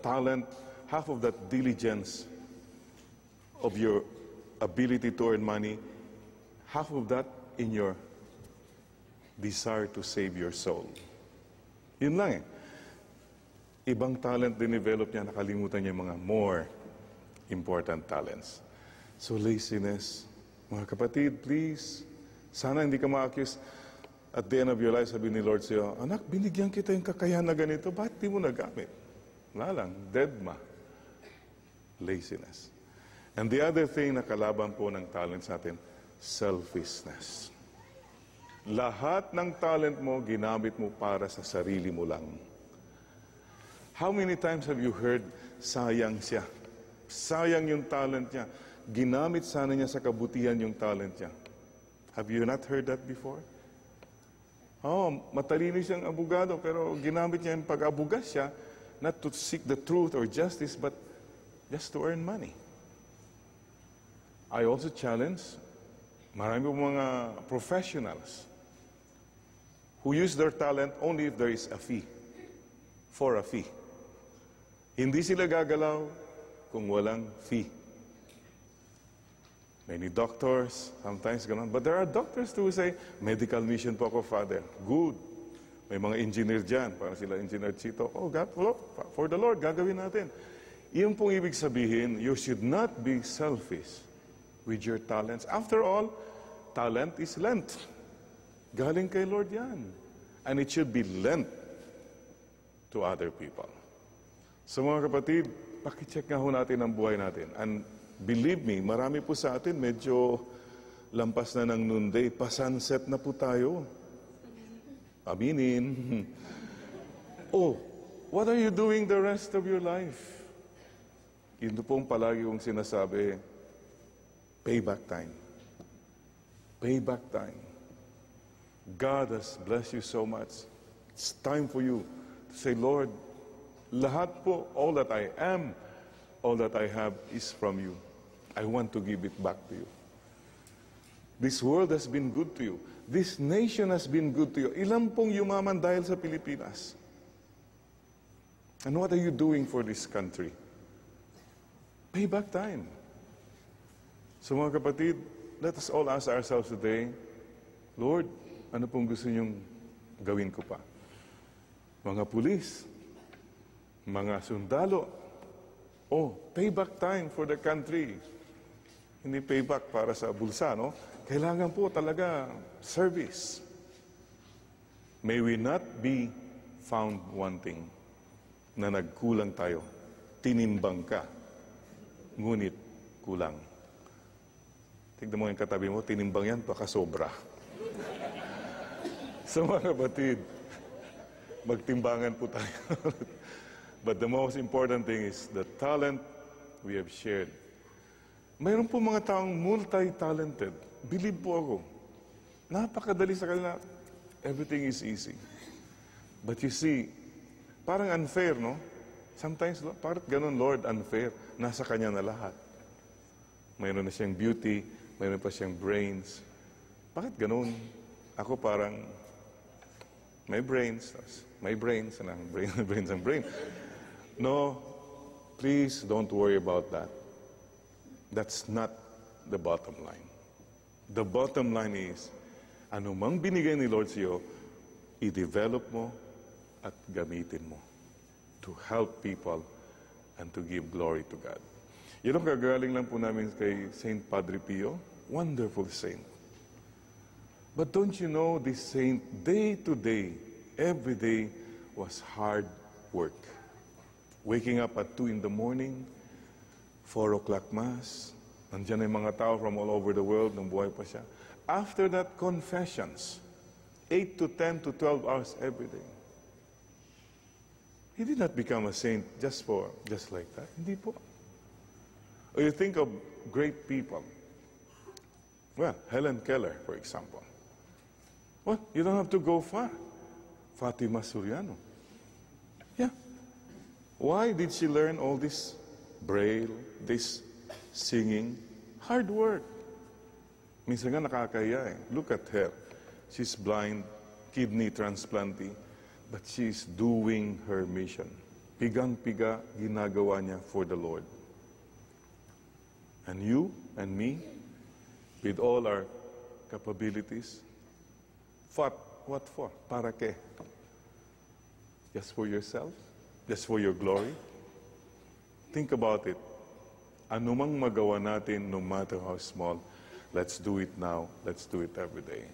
talent, half of that diligence of your ability to earn money, half of that in your desire to save your soul. Yun lang eh. Ibang talent din develop niya, nakalimutan niya yung mga more important talents. So laziness, mga kapatid, please, sana hindi ka ma-accuse at the end of your life, sabi ni Lord sa'yo, anak, binigyan kita yung kakayahan na ganito, bakit di mo nagamit? Wala lang, deadma. Laziness. And the other thing na kalaban po ng talents natin, selfishness. Lahat ng talent mo, ginamit mo para sa sarili mo lang. How many times have you heard, sayang siya? Sayang yung talent niya. Ginamit sana niya sa kabutihan yung talent niya. Have you not heard that before? Oh, matalino siyang abogado, pero ginamit niya yung pag-abugas siya, not to seek the truth or justice, but just to earn money. I also challenge, marami po mga professionals who use their talent only if there is a fee, for a fee. Hindi sila gagalaw kung walang fee. Many doctors, sometimes ganun. But there are doctors who say, medical mission po ako, Father. Good. May mga engineer dyan, para sila Engineer Chito. Oh, God, for the Lord, gagawin natin. Iyon pong ibig sabihin, you should not be selfish with your talents. After all, talent is lent. Galing kay Lord yan. And it should be lent to other people. So mga kapatid, pakicheck nga ho natin ang buhay natin. And believe me, marami po sa atin, medyo lampas na ng noonday, pa-sunset na po tayo. Aminin. Oh, what are you doing the rest of your life? Yun pong palagi kong sinasabi, payback time. Payback time. God has blessed you so much. It's time for you to say, Lord, lahat po, all that I am, all that I have is from you. I want to give it back to you. This world has been good to you. This nation has been good to you. Ilan pong yumaman dahil sa Pilipinas? And what are you doing for this country? Payback time. So mga kapatid, let us all ask ourselves today, Lord, ano pong gusto niyong gawin ko pa? Mga pulis, mga sundalo, oh, payback time for the country. Hindi payback para sa bulsa, no? Kailangan po talaga service. May we not be found wanting na nagkulang tayo. Tinimbang ka, ngunit kulang. Tignan mo yung katabi mo, tinimbang yan, baka sobra. So mga kapatid, magtimbangan po tayo. But the most important thing is the talent we have shared. Mayroon po mga taong multi-talented. Believe po ako. Napakadali sa kanila. Everything is easy. But you see, parang unfair, no? Sometimes, parang ganun, Lord, unfair. Nasa Kanya na lahat. Mayroon na siyang beauty, mayroon pa siyang brains. Bakit ganun? Ako parang may brains, may brains, brains and brain. No, please don't worry about that. That's not the bottom line. The bottom line is, anumang binigay ni Lord sa'yo, i-develop mo at gamitin mo to help people and to give glory to God. Yun ang kagaling lang po namin kay Saint Padre Pio. Wonderful saint. But don't you know, this saint, day to day, every day, was hard work. Waking up at 2 in the morning, 4 o'clock Mass, nandiyan ay mga tao from all over the world, nung buhay pa siya. After that, confessions, 8 to 10 to 12 hours every day. He did not become a saint just like that. Hindi po. Or you think of great people. Well, Helen Keller, for example. Well, you don't have to go far. Fatima Suriano. Yeah. Why did she learn all this braille, this singing? Hard work. Minsan nga nakakahiya eh. Look at her. She's blind, kidney transplantee, but she's doing her mission. pigang-piga ginagawa niya for the Lord. And you and me, with all our capabilities, what for? Para qué? Just for yourself? Just for your glory? Think about it. Ano mang magawa natin, no matter how small, let's do it now. Let's do it every day.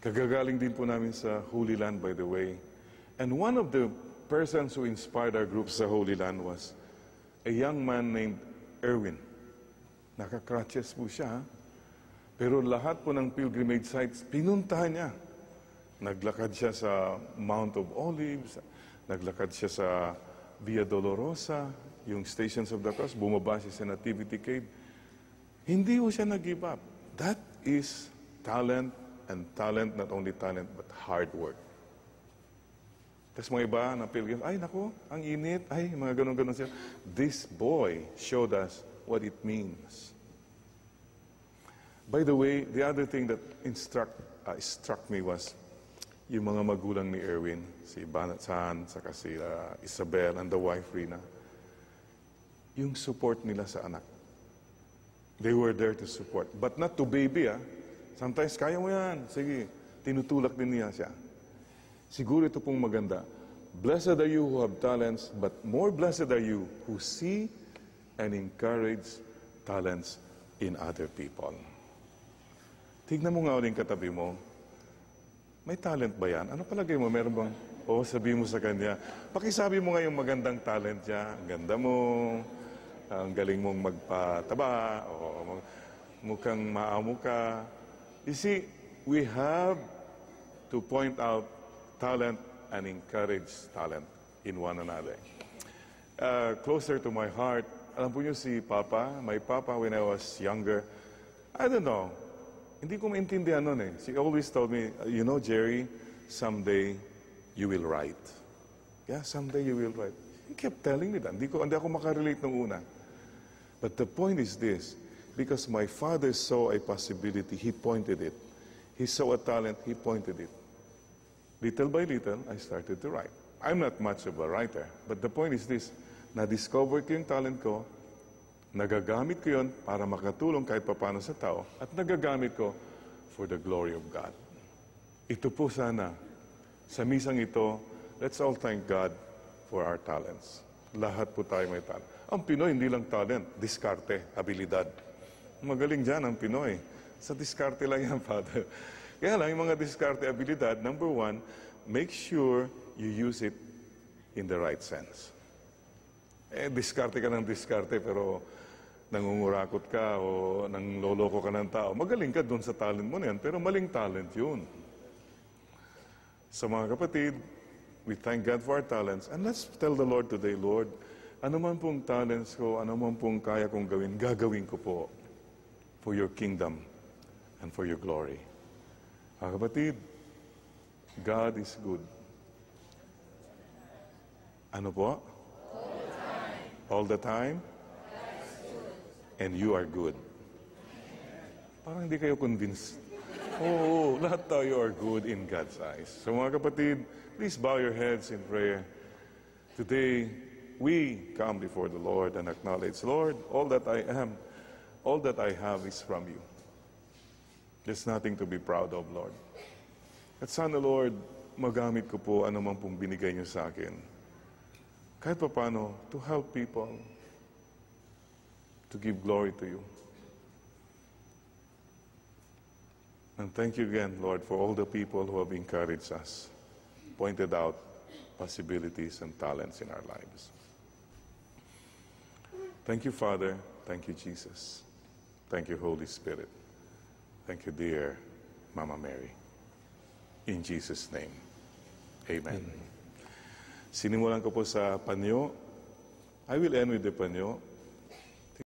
Kagagaling din po namin sa Holy Land, by the way. And one of the persons who inspired our group sa Holy Land was a young man named Erwin. Naka-crutches po siya, pero lahat po ng pilgrimage sites, pinuntahan niya. Naglakad siya sa Mount of Olives, naglakad siya sa Via Dolorosa, yung Stations of the Cross, bumaba siya sa Nativity Cave. Hindi po siya nag-give up. That is talent, and talent, not only talent, but hard work. Tapos mga iba na pilgrim, ay nako, ang init, ay mga ganun-ganun siya. This boy showed us what it means. By the way, the other thing that struck me was yung mga magulang ni Erwin, si Banat San, saka si Isabel, and the wife Rina, yung support nila sa anak. They were there to support. But not to baby, Sometimes, kaya mo yan. Sige, tinutulak din niya siya. Siguro ito pong maganda. Blessed are you who have talents, but more blessed are you who see and encourage talents in other people. Tignan mo nga ulit katabi mo. May talent ba yan? Ano palagay mo? Meron bang? O sabihin mo sa kanya, pakisabi mo nga yung magandang talent niya. Ang ganda mo, ang galing mong magpataba, o mukhang maamo ka. You see, we have to point out talent and encourage talent in one another. Closer to my heart, alam po niyo si Papa, my Papa when I was younger, I don't know, hindi ko maintindihan nun eh. She always told me, you know, Jerry, someday you will write. Yeah, someday you will write. He kept telling me that. Hindi ako makarelate nung una. But the point is this, because my father saw a possibility, he pointed it. He saw a talent, he pointed it. Little by little, I started to write. I'm not much of a writer, but the point is this, na-discover ko yung talent ko, nagagamit ko yun para makatulong kahit papano sa tao, at nagagamit ko for the glory of God. Ito po sana, sa misang ito, let's all thank God for our talents. Lahat po tayo may talent. Ang Pinoy, hindi lang talent, diskarte, abilidad. Magaling dyan ang Pinoy. Sa diskarte lang yan, Father. Kaya lang, yung mga diskarte, abilidad, number one, make sure you use it in the right sense. Diskarte ka ng diskarte, pero nangungurakot ka o nangloloko ka ng tao. Magaling ka doon sa talent mo na yan, pero maling talent yun. So mga kapatid, we thank God for our talents. And let's tell the Lord today, Lord, ano man pong talents ko, ano man pong kaya kong gawin, gagawin ko po for your kingdom and for your glory. Mga kapatid, God is good. Ano po? All the time? And you are good. Parang hindi kayo convinced. Oo, lahat tayo are good in God's eyes. So mga kapatid, please bow your heads in prayer. Today, we come before the Lord and acknowledge, Lord, all that I am, all that I have is from you. There's nothing to be proud of, Lord. At sana, Lord, magamit ko po ano man pong binigay niyo sa akin. Kahit pa paano, to help people, to give glory to you. And thank you again, Lord, for all the people who have encouraged us, pointed out possibilities and talents in our lives. Thank you, Father. Thank you, Jesus. Thank you, Holy Spirit. Thank you, dear Mama Mary. In Jesus' name, amen. Sinimulan ko po sa panyo. I will end with the panyo.